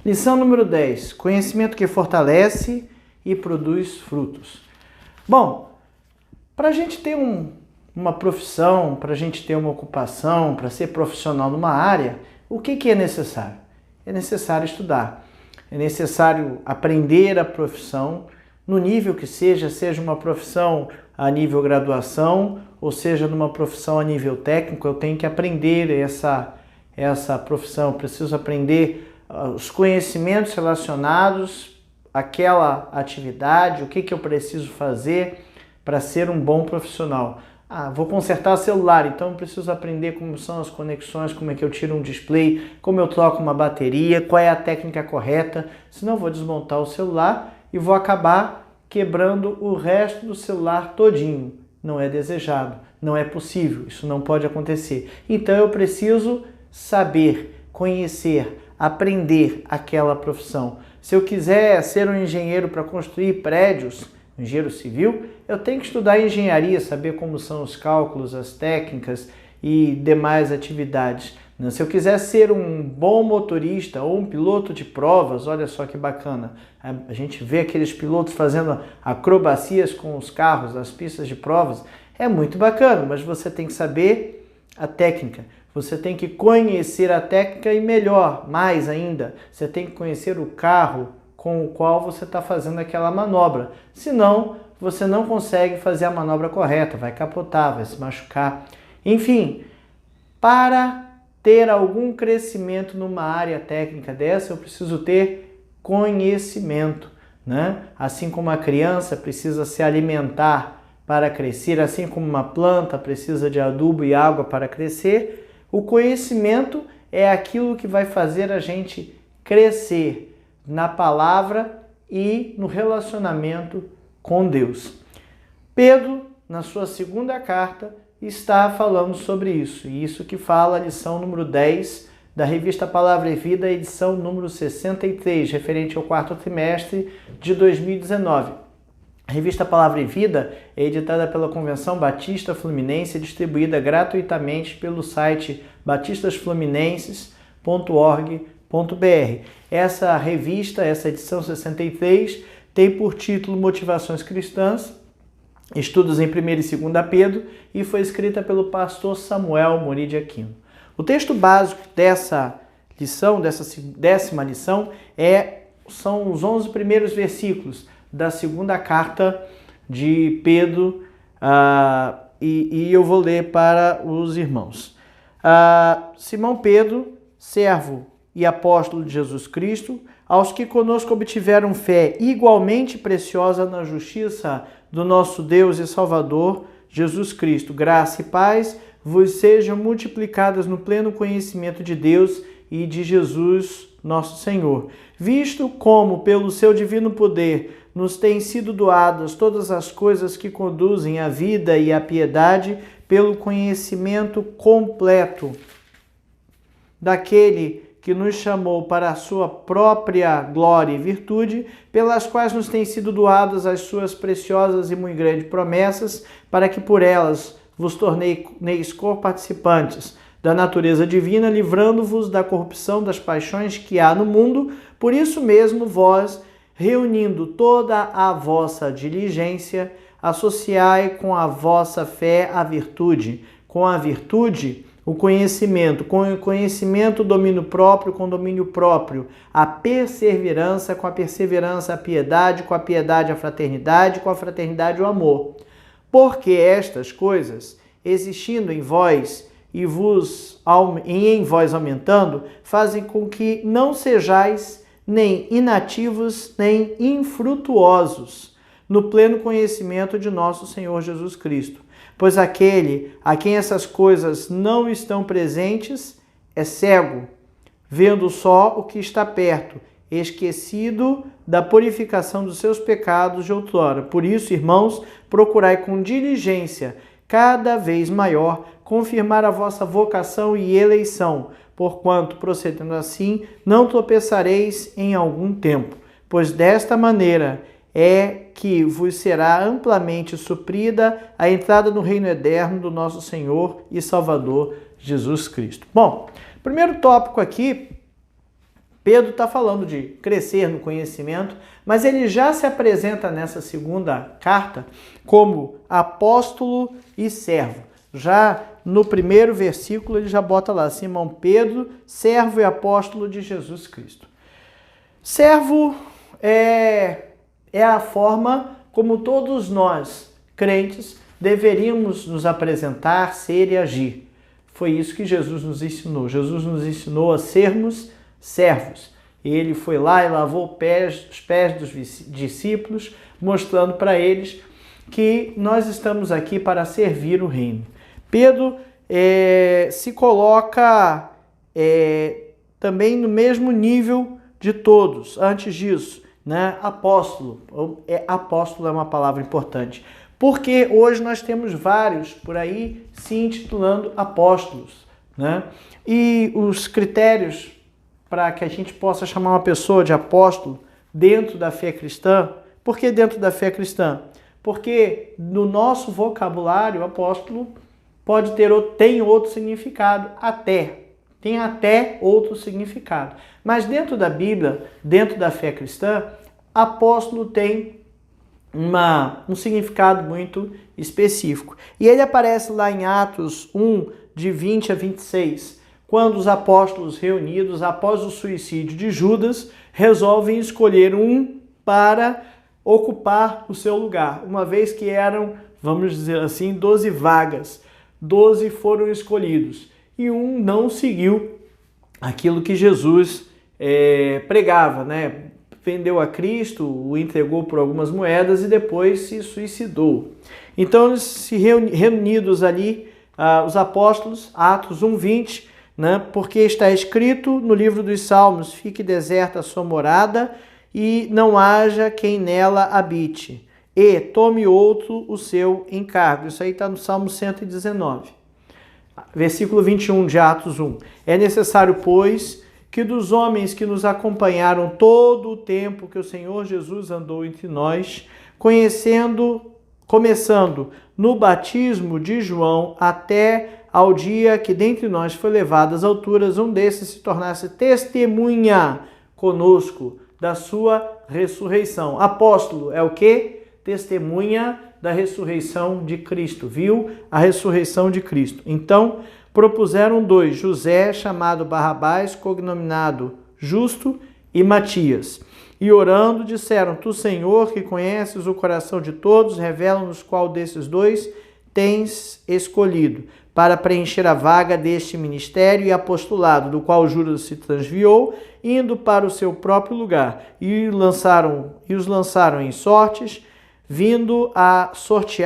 Lição número 10. Conhecimento que fortalece e produz frutos. Bom, para a gente ter uma profissão, para a gente ter uma ocupação, para ser profissional numa área, o que é necessário? É necessário estudar. É necessário aprender a profissão no nível que seja uma profissão a nível graduação, ou seja, numa profissão a nível técnico. Eu tenho que aprender essa profissão, eu preciso aprender os conhecimentos relacionados àquela atividade, o que eu preciso fazer para ser um bom profissional. Vou consertar celular, então eu preciso aprender como são as conexões, como é que eu tiro um display, como eu troco uma bateria, qual é a técnica correta, senão eu vou desmontar o celular e vou acabar quebrando o resto do celular todinho. Não é desejado, não é possível, isso não pode acontecer. Então eu preciso saber, conhecer, aprender aquela profissão. Se eu quiser ser um engenheiro para construir prédios, engenheiro civil, eu tenho que estudar engenharia, saber como são os cálculos, as técnicas e demais atividades. Se eu quiser ser um bom motorista ou um piloto de provas, olha só que bacana. A gente vê aqueles pilotos fazendo acrobacias com os carros, as pistas de provas. É muito bacana, mas você tem que saber a técnica. Você tem que conhecer a técnica e melhor, mais ainda, você tem que conhecer o carro com o qual você está fazendo aquela manobra. Senão, você não consegue fazer a manobra correta, vai capotar, vai se machucar. Enfim, para ter algum crescimento numa área técnica dessa, eu preciso ter conhecimento, né? Assim como a criança precisa se alimentar para crescer, assim como uma planta precisa de adubo e água para crescer, o conhecimento é aquilo que vai fazer a gente crescer na palavra e no relacionamento com Deus. Pedro, na sua segunda carta, está falando sobre isso. E isso que fala a lição número 10 da revista Palavra e Vida, edição número 63, referente ao quarto trimestre de 2019. A revista Palavra e Vida é editada pela Convenção Batista Fluminense e distribuída gratuitamente pelo site batistasfluminenses.org.br. Essa revista, essa edição 63, tem por título Motivações Cristãs, Estudos em 1º e 2º Pedro, e foi escrita pelo pastor Samuel Mori de Aquino. O texto básico dessa lição, dessa 10ª lição, são os 11 primeiros versículos da segunda carta de Pedro, e eu vou ler para os irmãos. Simão Pedro, servo e apóstolo de Jesus Cristo, aos que conosco obtiveram fé igualmente preciosa na justiça do nosso Deus e Salvador, Jesus Cristo. Graça e paz vos sejam multiplicadas no pleno conhecimento de Deus e de Jesus, nosso Senhor. Visto como, pelo seu divino poder, nos têm sido doadas todas as coisas que conduzem à vida e à piedade, pelo conhecimento completo daquele que nos chamou para a sua própria glória e virtude, pelas quais nos têm sido doadas as suas preciosas e muito grandes promessas, para que por elas vos torneis co-participantes da natureza divina, livrando-vos da corrupção das paixões que há no mundo. Por isso mesmo, vós, reunindo toda a vossa diligência, associai com a vossa fé a virtude, com a virtude o conhecimento, com o conhecimento o domínio próprio, com o domínio próprio a perseverança, com a perseverança a piedade, com a piedade a fraternidade, com a fraternidade o amor. Porque estas coisas, existindo em vós e em vós aumentando, fazem com que não sejais nem inativos, nem infrutuosos no pleno conhecimento de nosso Senhor Jesus Cristo. Pois aquele a quem essas coisas não estão presentes é cego, vendo só o que está perto, esquecido da purificação dos seus pecados de outrora. Por isso, irmãos, procurai com diligência, cada vez maior, confirmar a vossa vocação e eleição, porquanto, procedendo assim, não tropeçareis em algum tempo, pois desta maneira é que vos será amplamente suprida a entrada no reino eterno do nosso Senhor e Salvador Jesus Cristo. Bom, primeiro tópico aqui, Pedro está falando de crescer no conhecimento, mas ele já se apresenta nessa segunda carta como apóstolo e servo. Já no primeiro versículo ele já bota lá, Simão Pedro, servo e apóstolo de Jesus Cristo. Servo é a forma como todos nós, crentes, deveríamos nos apresentar, ser e agir. Foi isso que Jesus nos ensinou. Jesus nos ensinou a sermos servos. Ele foi lá e lavou os pés dos discípulos, mostrando para eles que nós estamos aqui para servir o reino. Pedro se coloca também no mesmo nível de todos. Antes disso, né? Apóstolo. Apóstolo é uma palavra importante. Porque hoje nós temos vários por aí se intitulando apóstolos, né? E os critérios para que a gente possa chamar uma pessoa de apóstolo dentro da fé cristã. Por que dentro da fé cristã? Porque no nosso vocabulário, apóstolo tem outro significado, tem até outro significado. Mas dentro da Bíblia, dentro da fé cristã, apóstolo tem um significado muito específico. E ele aparece lá em Atos 1, de 20 a 26, quando os apóstolos reunidos, após o suicídio de Judas, resolvem escolher um para ocupar o seu lugar, uma vez que eram, vamos dizer assim, 12 vagas. 12 foram escolhidos e um não seguiu aquilo que Jesus pregava, né? Vendeu a Cristo, o entregou por algumas moedas e depois se suicidou. Então, eles se reunidos ali, os apóstolos, Atos 1:20, né? Porque está escrito no livro dos Salmos, fique deserta a sua morada e não haja quem nela habite. E tome outro o seu encargo. Isso aí está no Salmo 119. Versículo 21 de Atos 1. É necessário, pois, que dos homens que nos acompanharam todo o tempo que o Senhor Jesus andou entre nós, começando no batismo de João até ao dia que dentre nós foi levado às alturas, um desses se tornasse testemunha conosco da sua ressurreição. Apóstolo é o quê? Testemunha da ressurreição de Cristo, viu? A ressurreição de Cristo. Então, propuseram 2, José, chamado Barrabás, cognominado Justo, e Matias. E orando, disseram, tu, Senhor, que conheces o coração de todos, revela-nos qual desses 2 tens escolhido, para preencher a vaga deste ministério e apostolado, do qual Judas se transviou, indo para o seu próprio lugar. E os lançaram em sortes, vindo a sorte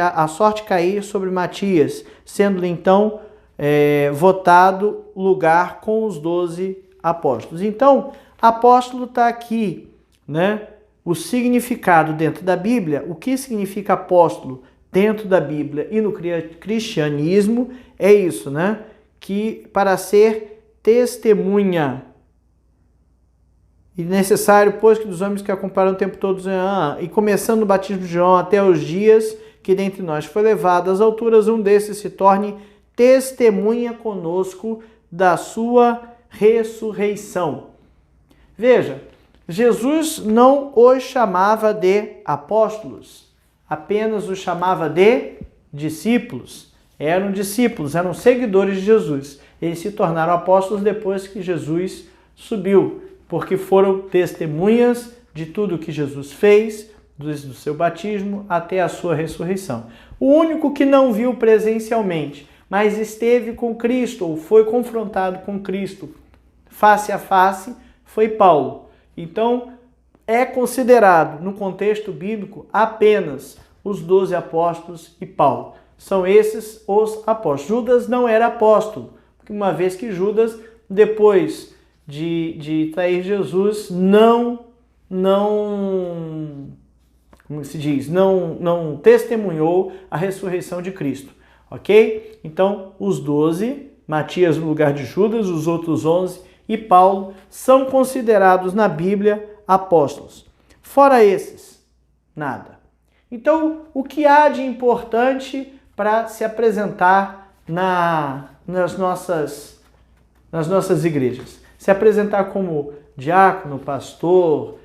cair sobre Matias, sendo-lhe então votado lugar com os 12 apóstolos. Então, apóstolo está aqui, né? O significado dentro da Bíblia, o que significa apóstolo dentro da Bíblia e no cristianismo é isso, né? Que para ser testemunha, e necessário, pois, que dos homens que acompanharam o tempo todo, e começando o batismo de João até os dias que dentre nós foi levado às alturas, um desses se torne testemunha conosco da sua ressurreição. Veja, Jesus não os chamava de apóstolos, apenas os chamava de discípulos. Eram discípulos, eram seguidores de Jesus. Eles se tornaram apóstolos depois que Jesus subiu, porque foram testemunhas de tudo que Jesus fez, desde o seu batismo até a sua ressurreição. O único que não viu presencialmente, mas esteve com Cristo, ou foi confrontado com Cristo face a face, foi Paulo. Então, é considerado, no contexto bíblico, apenas os 12 apóstolos e Paulo. São esses os apóstolos. Judas não era apóstolo, uma vez que Judas, depois de trair Jesus, não testemunhou a ressurreição de Cristo, ok? Então, os 12, Matias no lugar de Judas, os outros 11 e Paulo são considerados na Bíblia apóstolos. Fora esses, nada. Então, o que há de importante para se apresentar nas nossas igrejas? Se apresentar como diácono, pastor,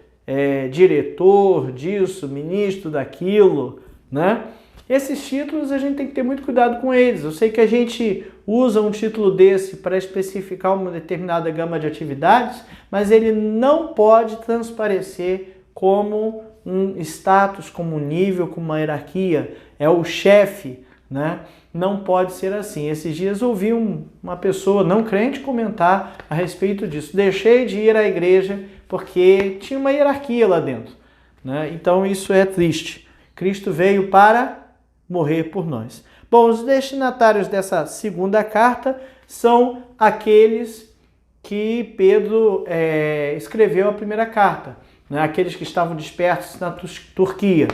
diretor disso, ministro daquilo, né? Esses títulos a gente tem que ter muito cuidado com eles. Eu sei que a gente usa um título desse para especificar uma determinada gama de atividades, mas ele não pode transparecer como um status, como um nível, como uma hierarquia. É o chefe, né? Não pode ser assim. Esses dias eu ouvi uma pessoa não crente comentar a respeito disso. Deixei de ir à igreja porque tinha uma hierarquia lá dentro, né? Então isso é triste. Cristo veio para morrer por nós. Bom, os destinatários dessa segunda carta são aqueles que Pedro escreveu a primeira carta, né? Aqueles que estavam dispersos na Turquia.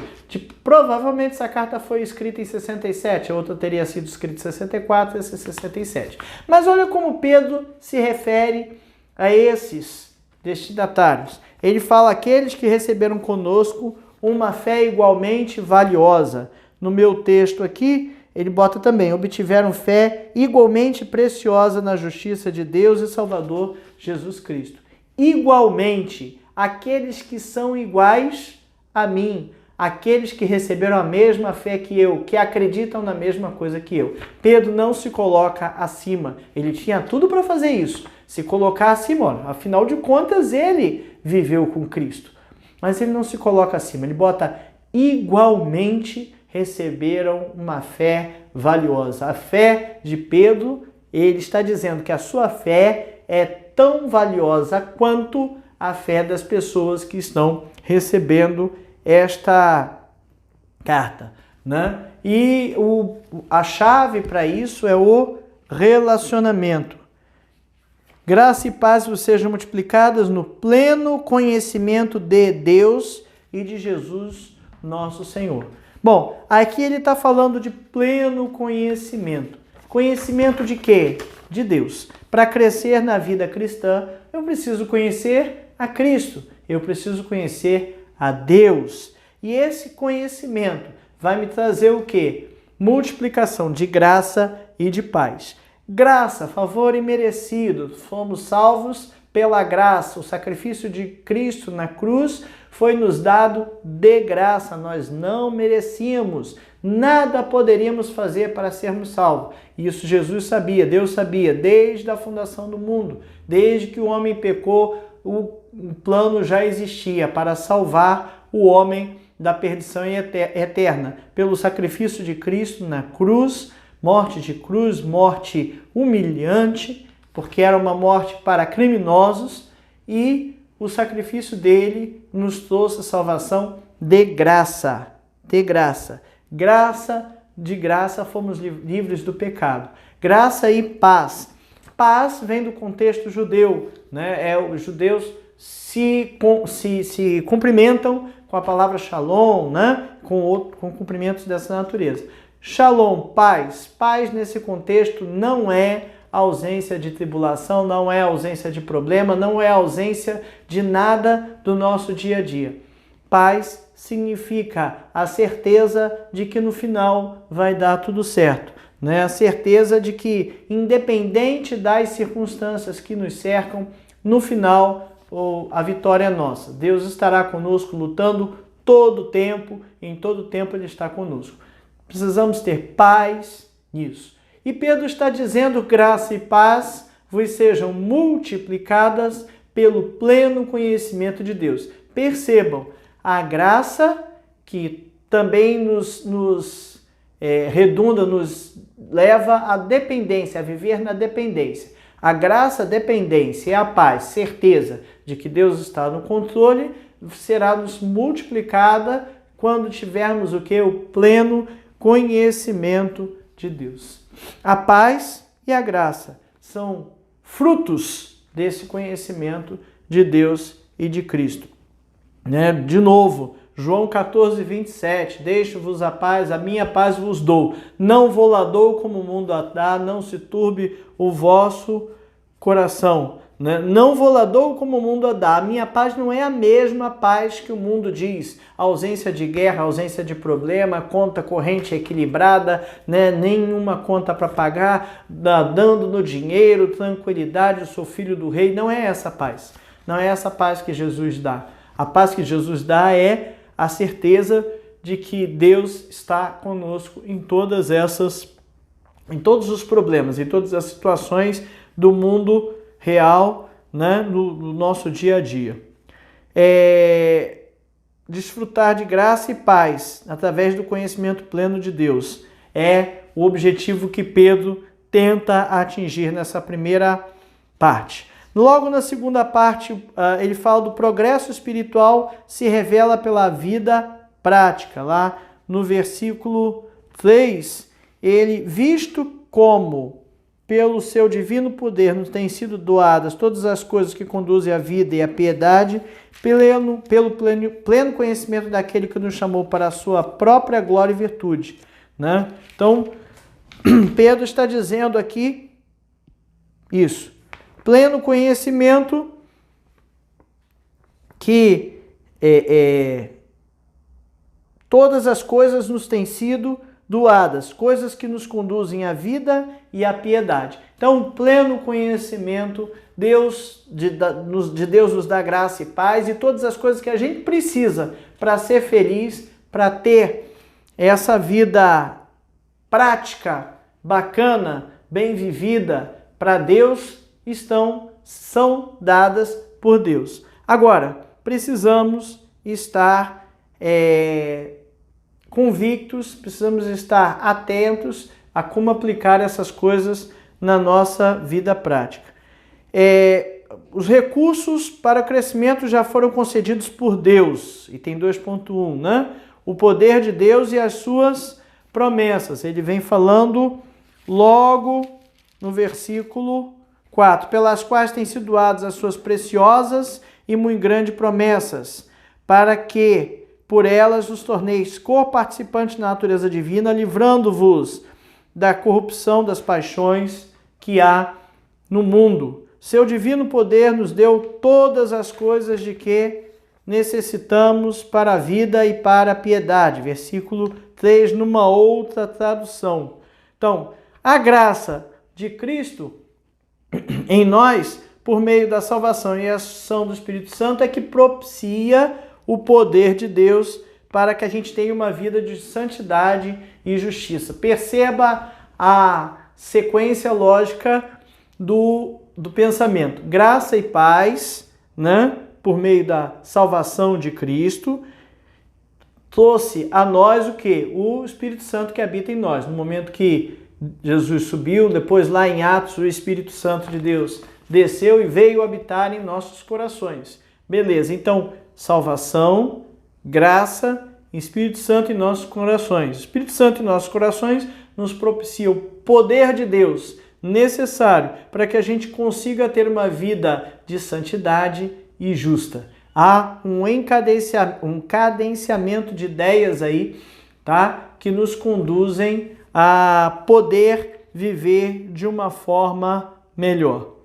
Provavelmente essa carta foi escrita em 67, a outra teria sido escrita em 64, essa em 67. Mas olha como Pedro se refere a esses destinatários. Ele fala aqueles que receberam conosco uma fé igualmente valiosa. No meu texto aqui, ele bota também, obtiveram fé igualmente preciosa na justiça de Deus e Salvador Jesus Cristo. Igualmente, aqueles que são iguais a mim, aqueles que receberam a mesma fé que eu, que acreditam na mesma coisa que eu. Pedro não se coloca acima, ele tinha tudo para fazer isso, se colocar acima, afinal de contas ele viveu com Cristo. Mas ele não se coloca acima, ele bota igualmente receberam uma fé valiosa. A fé de Pedro, ele está dizendo que a sua fé é tão valiosa quanto a fé das pessoas que estão recebendo esta carta, né? E a chave para isso é o relacionamento. Graça e paz vos sejam multiplicadas no pleno conhecimento de Deus e de Jesus, nosso Senhor. Bom, aqui ele está falando de pleno conhecimento. Conhecimento de quê? De Deus. Para crescer na vida cristã, eu preciso conhecer a Cristo. Eu preciso conhecer a Deus. E esse conhecimento vai me trazer o quê? Multiplicação de graça e de paz. Graça, favor imerecido. Fomos salvos pela graça. O sacrifício de Cristo na cruz foi nos dado de graça, nós não merecíamos, nada poderíamos fazer para sermos salvos. Isso Jesus sabia, Deus sabia, desde a fundação do mundo, desde que o homem pecou, o plano já existia para salvar o homem da perdição eterna. Pelo sacrifício de Cristo na cruz, morte humilhante, porque era uma morte para criminosos, e o sacrifício dele nos trouxe a salvação de graça. De graça. De graça fomos livres do pecado. Graça e paz. Paz vem do contexto judeu, né? Os judeus se cumprimentam com a palavra shalom, né? Com cumprimentos dessa natureza. Shalom, paz. Paz nesse contexto não é ausência de tribulação, não é ausência de problema, não é ausência de nada do nosso dia a dia. Paz significa a certeza de que no final vai dar tudo certo, né? A certeza de que, independente das circunstâncias que nos cercam, no final a vitória é nossa. Deus estará conosco lutando todo o tempo, em todo o tempo Ele está conosco. Precisamos ter paz nisso. E Pedro está dizendo, graça e paz vos sejam multiplicadas pelo pleno conhecimento de Deus. Percebam, a graça que também nos redunda, nos leva à dependência, a viver na dependência. A graça, a dependência e a paz, certeza de que Deus está no controle, será nos multiplicada quando tivermos o que? O pleno conhecimento de Deus. A paz e a graça são frutos desse conhecimento de Deus e de Cristo. Né? De novo, João 14, 27, deixo-vos a paz, a minha paz vos dou. Não vou lá dou como o mundo a dá, não se turbe o vosso coração. Né? Não vou lá dou como o mundo a dá. A minha paz não é a mesma paz que o mundo diz. Ausência de guerra, ausência de problema, conta corrente equilibrada, né? Nenhuma conta para pagar, dando no dinheiro, tranquilidade, eu sou filho do rei. Não é essa paz. Não é essa paz que Jesus dá. A paz que Jesus dá é a certeza de que Deus está conosco em todos os problemas, em todas as situações do mundo real, né, no nosso dia a dia. Desfrutar de graça e paz através do conhecimento pleno de Deus é o objetivo que Pedro tenta atingir nessa primeira parte. Logo na segunda parte, ele fala do progresso espiritual se revela pela vida prática. Lá no versículo 3, ele, visto como pelo seu divino poder nos têm sido doadas todas as coisas que conduzem à vida e à piedade, pelo pleno conhecimento daquele que nos chamou para a sua própria glória e virtude. Né? Então, Pedro está dizendo aqui isso. Pleno conhecimento que todas as coisas nos têm sido doadas, coisas que nos conduzem à vida e à piedade. Então, pleno conhecimento, de Deus nos dá graça e paz e todas as coisas que a gente precisa para ser feliz, para ter essa vida prática, bacana, bem vivida para Deus, são dadas por Deus. Agora, precisamos estar convictos, precisamos estar atentos a como aplicar essas coisas na nossa vida prática. Os recursos para o crescimento já foram concedidos por Deus, e tem 2.1, né? O poder de Deus e as suas promessas. Ele vem falando logo no versículo 4, pelas quais têm sido doadas as suas preciosas e muito grandes promessas, para que por elas os torneis co-participantes da natureza divina, livrando-vos da corrupção das paixões que há no mundo. Seu divino poder nos deu todas as coisas de que necessitamos para a vida e para a piedade. Versículo 3, numa outra tradução. Então, a graça de Cristo em nós, por meio da salvação e a ação do Espírito Santo, é que propicia o poder de Deus para que a gente tenha uma vida de santidade e justiça. Perceba a sequência lógica do pensamento. Graça e paz, né, por meio da salvação de Cristo, trouxe a nós o quê? O Espírito Santo que habita em nós. No momento que Jesus subiu, depois lá em Atos, o Espírito Santo de Deus desceu e veio habitar em nossos corações. Beleza, então, salvação, graça, Espírito Santo em nossos corações. Espírito Santo em nossos corações nos propicia o poder de Deus necessário para que a gente consiga ter uma vida de santidade e justa. Há um cadenciamento de ideias aí, tá? Que nos conduzem a poder viver de uma forma melhor.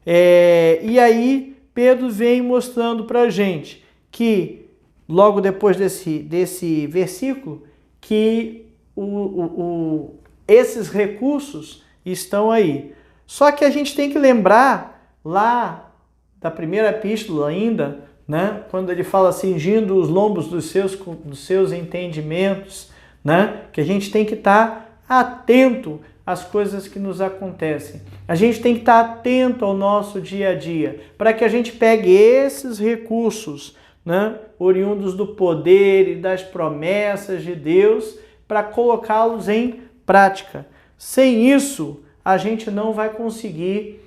E aí, Pedro vem mostrando para a gente que, logo depois desse versículo, que esses recursos estão aí. Só que a gente tem que lembrar, lá da primeira epístola ainda, né, quando ele fala cingindo os lombos dos seus entendimentos, né, que a gente tem que estar atento às coisas que nos acontecem. A gente tem que estar atento ao nosso dia a dia, para que a gente pegue esses recursos, né, oriundos do poder e das promessas de Deus, para colocá-los em prática. Sem isso, a gente não vai conseguir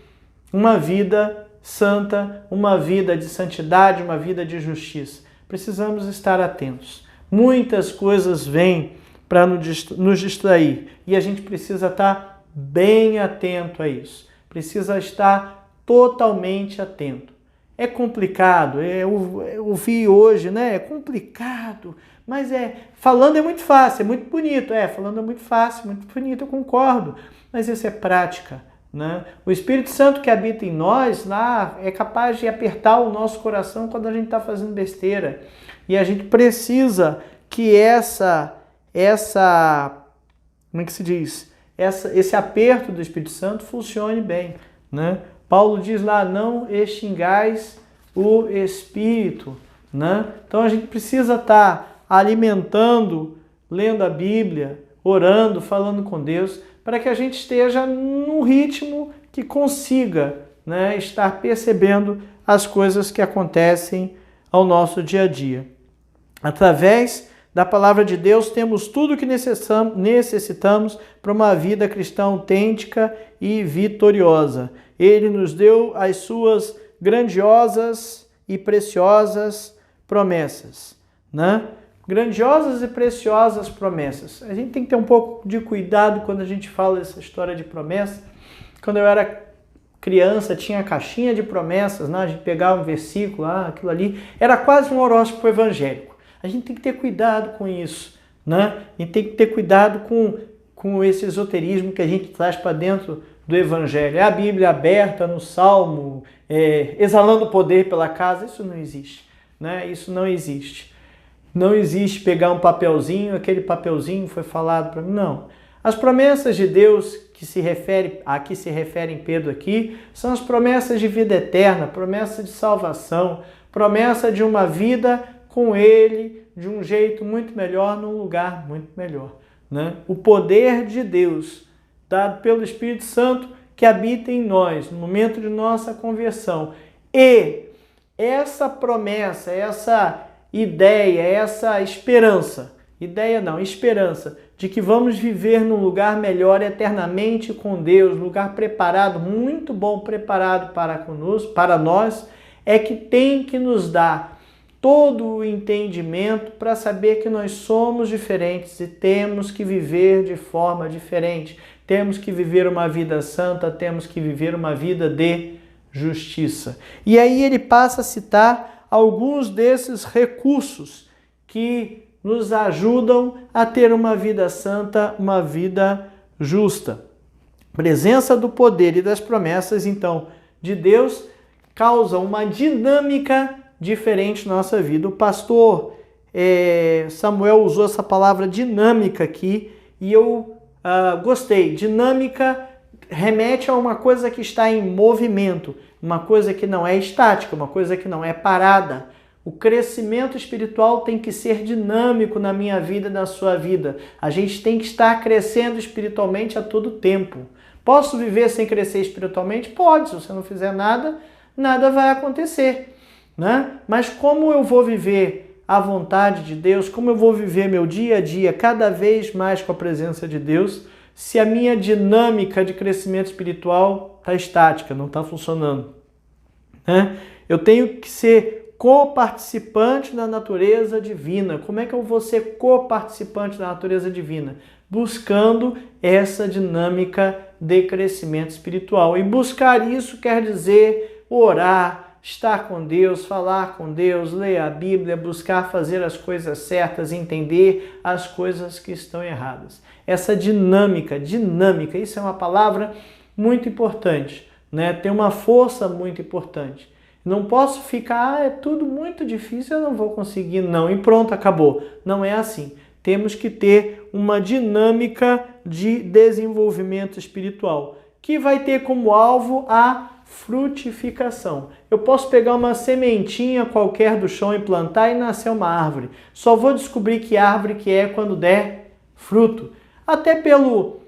uma vida santa, uma vida de santidade, uma vida de justiça. Precisamos estar atentos. Muitas coisas vêm para nos distrair e a gente precisa estar bem atento a isso. Precisa estar totalmente atento. É complicado, eu vi hoje, né? É complicado, mas falando é muito fácil, é muito bonito. Falando é muito fácil, muito bonito, eu concordo. Mas isso é prática, né? O Espírito Santo que habita em nós lá é capaz de apertar o nosso coração quando a gente está fazendo besteira. E a gente precisa que como é que se diz? Esse aperto do Espírito Santo funcione bem, né? Paulo diz lá, não extingais o Espírito, né? Então a gente precisa estar alimentando, lendo a Bíblia, orando, falando com Deus, para que a gente esteja num ritmo que consiga, né, estar percebendo as coisas que acontecem ao nosso dia a dia. Através da palavra de Deus temos tudo o que necessitamos para uma vida cristã autêntica e vitoriosa. Ele nos deu as suas grandiosas e preciosas promessas, né? Grandiosas e preciosas promessas. A gente tem que ter um pouco de cuidado quando a gente fala essa história de promessa. Quando eu era criança, tinha a caixinha de promessas, né? A gente pegava um versículo, aquilo ali, era quase um horóscopo evangélico. A gente tem que ter cuidado com isso, né? A gente tem que ter cuidado com esse esoterismo que a gente traz para dentro do Evangelho. É a Bíblia aberta no Salmo, exalando poder pela casa. Isso não existe, né? Isso não existe. Não existe pegar um papelzinho, aquele papelzinho foi falado para mim. Não. As promessas de Deus a que se refere Pedro aqui são as promessas de vida eterna, promessa de salvação, promessa de uma vida com Ele de um jeito muito melhor, num lugar muito melhor, né? O poder de Deus, dado pelo Espírito Santo, que habita em nós, no momento de nossa conversão. E essa promessa, essa ideia, essa esperança de que vamos viver num lugar melhor eternamente com Deus, lugar preparado, muito bom preparado para nós, é que tem que nos dar todo o entendimento para saber que nós somos diferentes e temos que viver de forma diferente. Temos que viver uma vida santa, temos que viver uma vida de justiça. E aí ele passa a citar alguns desses recursos que nos ajudam a ter uma vida santa, uma vida justa. A presença do poder e das promessas, então, de Deus causa uma dinâmica diferente na nossa vida. O pastor Samuel usou essa palavra dinâmica aqui e eu gostei. Dinâmica remete a uma coisa que está em movimento, uma coisa que não é estática, uma coisa que não é parada. O crescimento espiritual tem que ser dinâmico na minha vida e na sua vida. A gente tem que estar crescendo espiritualmente a todo tempo. Posso viver sem crescer espiritualmente? Pode. Se você não fizer nada, nada vai acontecer, né? Mas como eu vou viver a vontade de Deus, como eu vou viver meu dia a dia cada vez mais com a presença de Deus, se a minha dinâmica de crescimento espiritual está estática, não está funcionando, né? Eu tenho que ser coparticipante da natureza divina. Como é que eu vou ser coparticipante da natureza divina? Buscando essa dinâmica de crescimento espiritual. E buscar isso quer dizer orar, estar com Deus, falar com Deus, ler a Bíblia, buscar fazer as coisas certas, entender as coisas que estão erradas. Essa dinâmica, isso é uma palavra muito importante, né? Tem uma força muito importante. Não posso ficar, é tudo muito difícil, eu não vou conseguir, não. E pronto, acabou. Não é assim. Temos que ter uma dinâmica de desenvolvimento espiritual, que vai ter como alvo a frutificação. Eu posso pegar uma sementinha qualquer do chão e plantar e nascer uma árvore. Só vou descobrir que árvore que é quando der fruto. Até pelo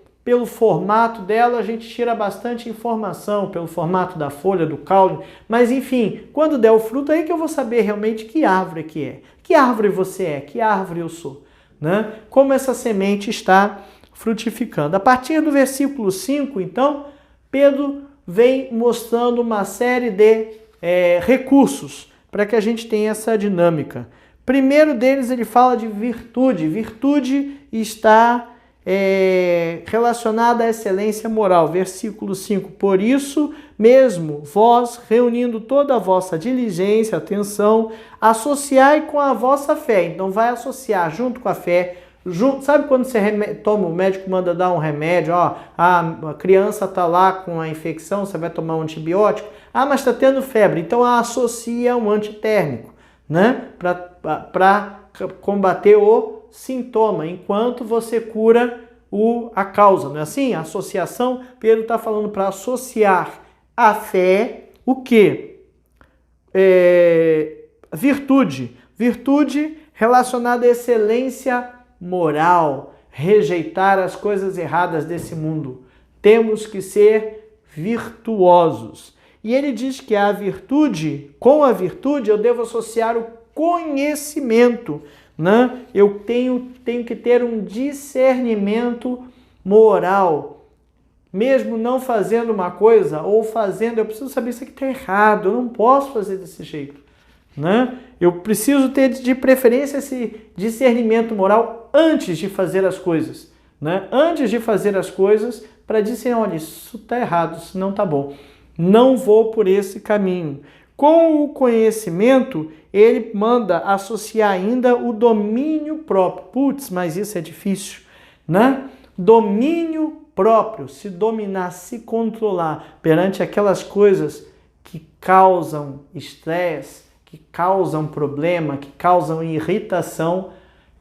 formato dela, a gente tira bastante informação, pelo formato da folha, do caule, mas enfim, quando der o fruto, aí que eu vou saber realmente que árvore que é. Que árvore você é, que árvore eu sou, né? Como essa semente está frutificando. A partir do versículo 5, então, Pedro vem mostrando uma série de recursos para que a gente tenha essa dinâmica. Primeiro deles, ele fala de virtude. Virtude está relacionada à excelência moral. Versículo 5. Por isso mesmo, vós, reunindo toda a vossa diligência, atenção, associai com a vossa fé. Então vai associar junto com a fé. Sabe quando você toma, o médico manda dar um remédio, a criança está lá com a infecção, você vai tomar um antibiótico, mas está tendo febre, então associa um antitérmico, né? Para combater o sintoma, enquanto você cura a causa, não é assim? A associação, Pedro está falando para associar a fé, o quê? virtude. Virtude relacionada à excelência moral. Rejeitar as coisas erradas desse mundo. Temos que ser virtuosos. E ele diz que com a virtude eu devo associar o conhecimento, né? Eu tenho que ter um discernimento moral. Mesmo não fazendo uma coisa, ou fazendo, eu preciso saber se isso aqui está errado, eu não posso fazer desse jeito, né? Eu preciso ter, de preferência, esse discernimento moral antes de fazer as coisas, né? Antes de fazer as coisas, para dizer, olha, isso está errado, isso não está bom. Não vou por esse caminho. Com o conhecimento, ele manda associar ainda o domínio próprio. Putz, mas isso é difícil, né? Domínio próprio, se dominar, se controlar perante aquelas coisas que causam estresse, que causam problema, que causam irritação,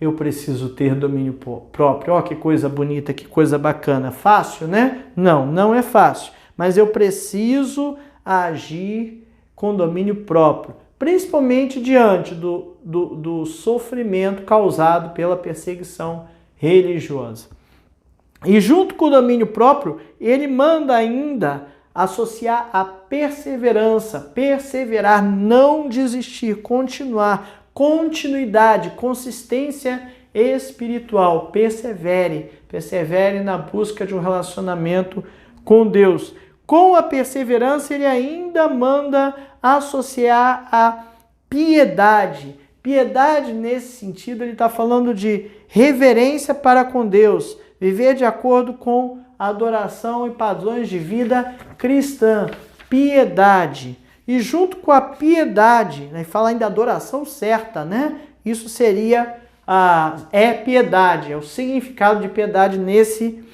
eu preciso ter domínio próprio. Ó, que coisa bonita, que coisa bacana. Fácil, né? Não, não é fácil. Mas eu preciso agir com domínio próprio, principalmente diante do sofrimento causado pela perseguição religiosa. E junto com o domínio próprio, ele manda ainda associar a perseverança, perseverar, não desistir, continuar, continuidade, consistência espiritual. Persevere na busca de um relacionamento com Deus. Com a perseverança, ele ainda manda associar a piedade. Piedade, nesse sentido, ele está falando de reverência para com Deus, viver de acordo com a adoração e padrões de vida cristã. Piedade. E junto com a piedade, né, fala ainda adoração certa, né? Isso seria piedade, é o significado de piedade nesse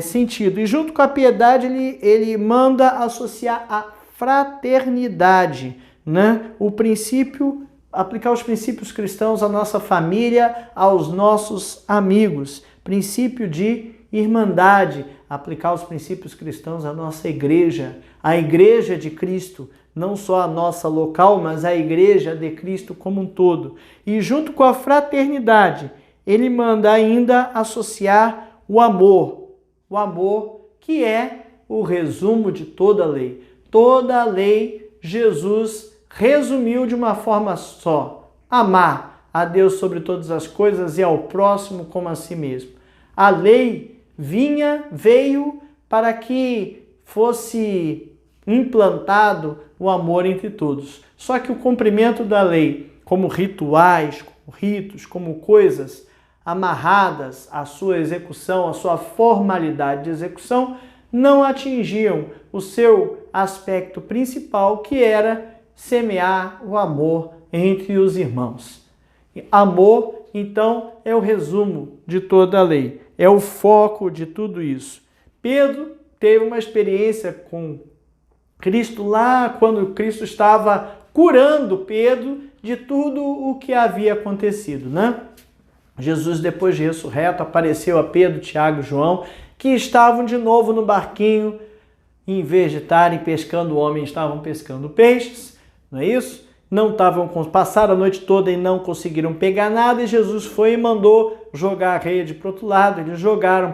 sentido. E junto com a piedade, ele manda associar a fraternidade, né? O princípio, aplicar os princípios cristãos à nossa família, aos nossos amigos. Princípio de irmandade, aplicar os princípios cristãos à nossa igreja, a igreja de Cristo, não só a nossa local, mas a igreja de Cristo como um todo. E junto com a fraternidade, ele manda ainda associar o amor que é o resumo de toda a lei. Toda a lei Jesus resumiu de uma forma só: amar a Deus sobre todas as coisas e ao próximo como a si mesmo. A lei veio para que fosse implantado o amor entre todos. Só que o cumprimento da lei, como rituais, como ritos, como coisas amarradas à sua execução, à sua formalidade de execução, não atingiam o seu aspecto principal, que era semear o amor entre os irmãos. Amor, então, é o resumo de toda a lei, é o foco de tudo isso. Pedro teve uma experiência com Cristo lá quando Cristo estava curando Pedro de tudo o que havia acontecido, né? Jesus, depois de ressurreto, apareceu a Pedro, Tiago e João, que estavam de novo no barquinho, em vez de estarem pescando homens, estavam pescando peixes, não é isso? Passaram a noite toda e não conseguiram pegar nada, e Jesus foi e mandou jogar a rede para o outro lado. Eles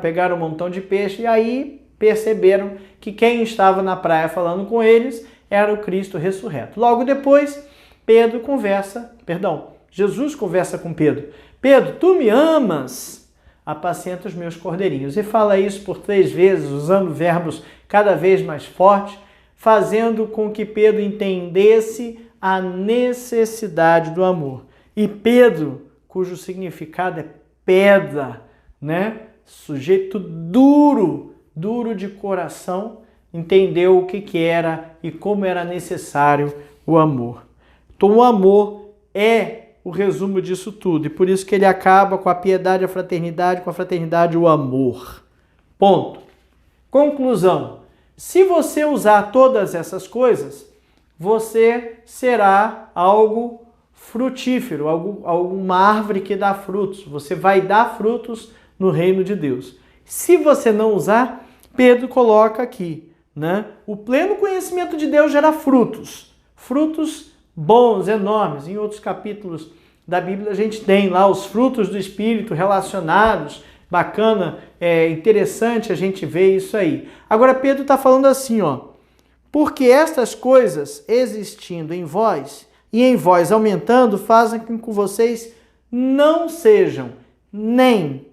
pegaram um montão de peixe, e aí perceberam que quem estava na praia falando com eles era o Cristo ressurreto. Logo depois, Jesus conversa com Pedro. Pedro, tu me amas? Apacenta os meus cordeirinhos. E fala isso por 3 vezes, usando verbos cada vez mais fortes, fazendo com que Pedro entendesse a necessidade do amor. E Pedro, cujo significado é pedra, né? Sujeito duro de coração, entendeu o que era e como era necessário o amor. Então o amor é o resumo disso tudo, e por isso que ele acaba com a piedade, a fraternidade, com a fraternidade, o amor. Ponto. Conclusão. Se você usar todas essas coisas, você será algo frutífero, alguma árvore que dá frutos. Você vai dar frutos no reino de Deus. Se você não usar, Pedro coloca aqui, né? O pleno conhecimento de Deus gera frutos. Frutos bons, enormes. Em outros capítulos da Bíblia a gente tem lá os frutos do Espírito relacionados. Bacana, interessante a gente ver isso aí. Agora Pedro está falando assim, porque estas coisas existindo em vós e em vós aumentando fazem com que vocês não sejam nem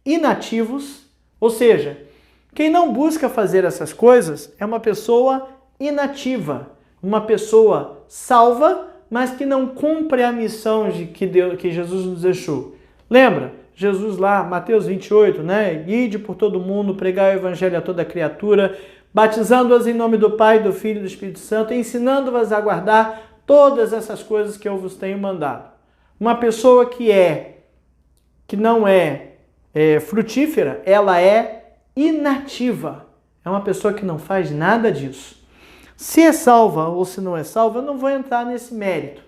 inativos, ou seja, quem não busca fazer essas coisas é uma pessoa inativa, uma pessoa salva, mas que não cumpre a missão que Jesus nos deixou. Lembra? Jesus lá, Mateus 28, né? Ide por todo mundo, pregai o evangelho a toda criatura, batizando-as em nome do Pai, do Filho e do Espírito Santo, ensinando-as a guardar todas essas coisas que eu vos tenho mandado. Uma pessoa que não é frutífera, ela é inativa. É uma pessoa que não faz nada disso. Se é salva ou se não é salva, eu não vou entrar nesse mérito.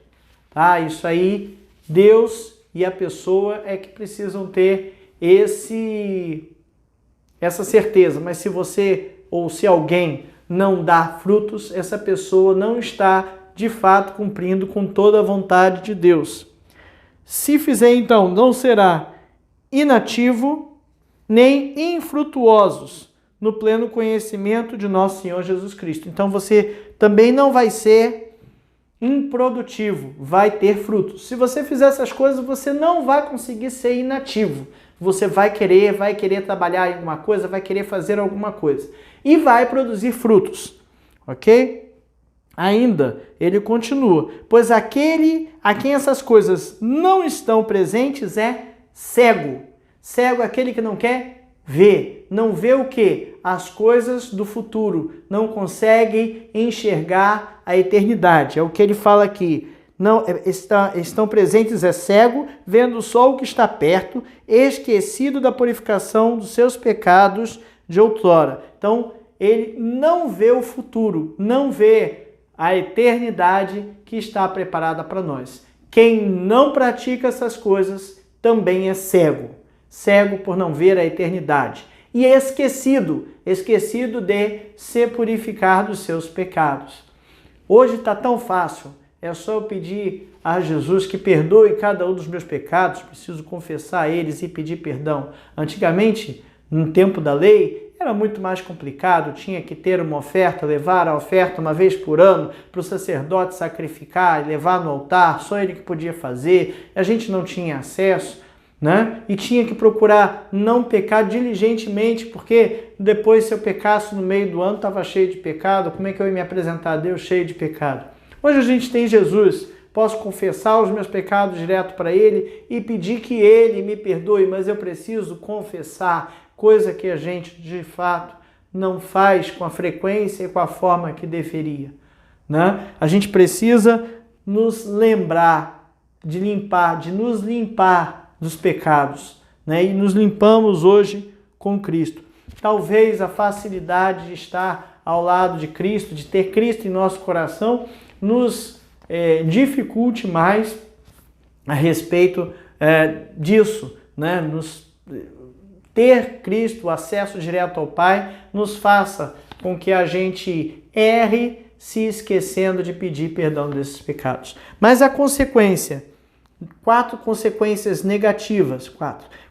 Tá? Isso aí, Deus e a pessoa é que precisam ter essa certeza. Mas se você ou se alguém não dá frutos, essa pessoa não está, de fato, cumprindo com toda a vontade de Deus. Se fizer, então, não será inativo nem infrutuosos no pleno conhecimento de nosso Senhor Jesus Cristo. Então você também não vai ser improdutivo, vai ter frutos. Se você fizer essas coisas, você não vai conseguir ser inativo. Você vai querer trabalhar em alguma coisa, vai querer fazer alguma coisa. E vai produzir frutos, ok? Ainda, ele continua. Pois aquele a quem essas coisas não estão presentes é cego. Cego é aquele que não quer ver. Não vê o quê? As coisas do futuro. Não consegue enxergar a eternidade. É o que ele fala aqui. Não estão presentes é cego, vendo só o que está perto, esquecido da purificação dos seus pecados de outrora. Então, ele não vê o futuro, não vê a eternidade que está preparada para nós. Quem não pratica essas coisas também é cego. Cego por não ver a eternidade. E esquecido de se purificar dos seus pecados. Hoje está tão fácil. É só eu pedir a Jesus que perdoe cada um dos meus pecados, preciso confessar eles e pedir perdão. Antigamente, no tempo da lei, era muito mais complicado, tinha que ter uma oferta, levar a oferta uma vez por ano para o sacerdote sacrificar e levar no altar, só ele que podia fazer, a gente não tinha acesso, né? E tinha que procurar não pecar diligentemente, porque depois se eu pecasse no meio do ano, estava cheio de pecado, como é que eu ia me apresentar a Deus cheio de pecado? Hoje a gente tem Jesus, posso confessar os meus pecados direto para Ele e pedir que Ele me perdoe, mas eu preciso confessar, coisa que a gente de fato não faz com a frequência e com a forma que deveria, né? A gente precisa nos lembrar de nos limpar dos pecados, né? E nos limpamos hoje com Cristo. Talvez a facilidade de estar ao lado de Cristo, de ter Cristo em nosso coração, nos dificulte mais a respeito disso, né? Ter Cristo, o acesso direto ao Pai, nos faça com que a gente erre se esquecendo de pedir perdão desses pecados. Mas a consequência, 4 consequências negativas,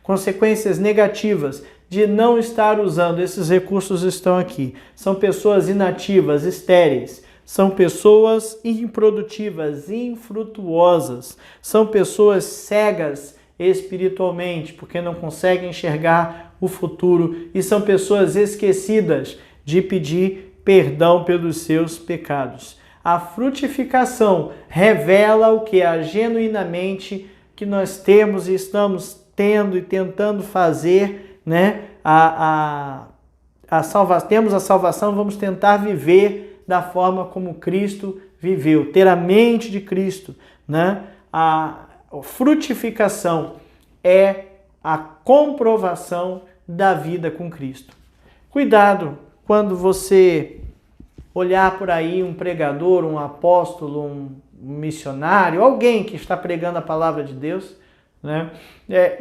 consequências negativas de não estar usando esses recursos estão aqui. São pessoas inativas, estéreis. São pessoas improdutivas, infrutuosas. São pessoas cegas espiritualmente, porque não conseguem enxergar o futuro. E são pessoas esquecidas de pedir perdão pelos seus pecados. A frutificação revela o que é genuinamente que nós temos e estamos tendo e tentando fazer, né? Temos a salvação, vamos tentar viver da forma como Cristo viveu, ter a mente de Cristo, né? A frutificação é a comprovação da vida com Cristo. Cuidado quando você olhar por aí um pregador, um apóstolo, um missionário, alguém que está pregando a palavra de Deus, né?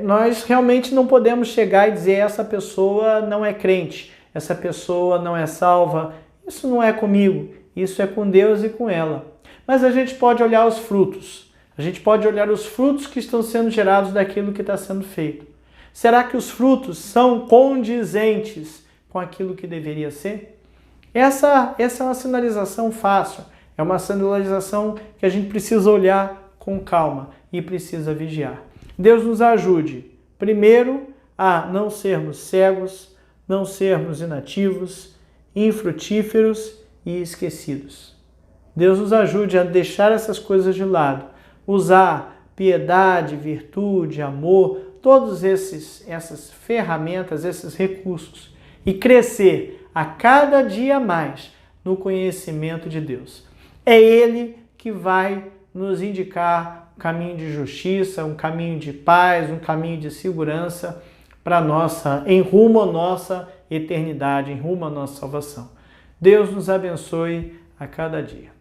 Nós realmente não podemos chegar e dizer essa pessoa não é crente, essa pessoa não é salva. Isso não é comigo, isso é com Deus e com ela. mas a gente pode olhar os frutos. A gente pode olhar os frutos que estão sendo gerados daquilo que está sendo feito. Será que os frutos são condizentes com aquilo que deveria ser? Essa é uma sinalização fácil. É uma sinalização que a gente precisa olhar com calma e precisa vigiar. Deus nos ajude, primeiro, a não sermos cegos, não sermos inativos, infrutíferos e esquecidos. Deus nos ajude a deixar essas coisas de lado, usar piedade, virtude, amor, todas essas ferramentas, esses recursos e crescer a cada dia mais no conhecimento de Deus. É Ele que vai nos indicar um caminho de justiça, um caminho de paz, um caminho de segurança em rumo à nossa eternidade, em rumo à nossa salvação. Deus nos abençoe a cada dia.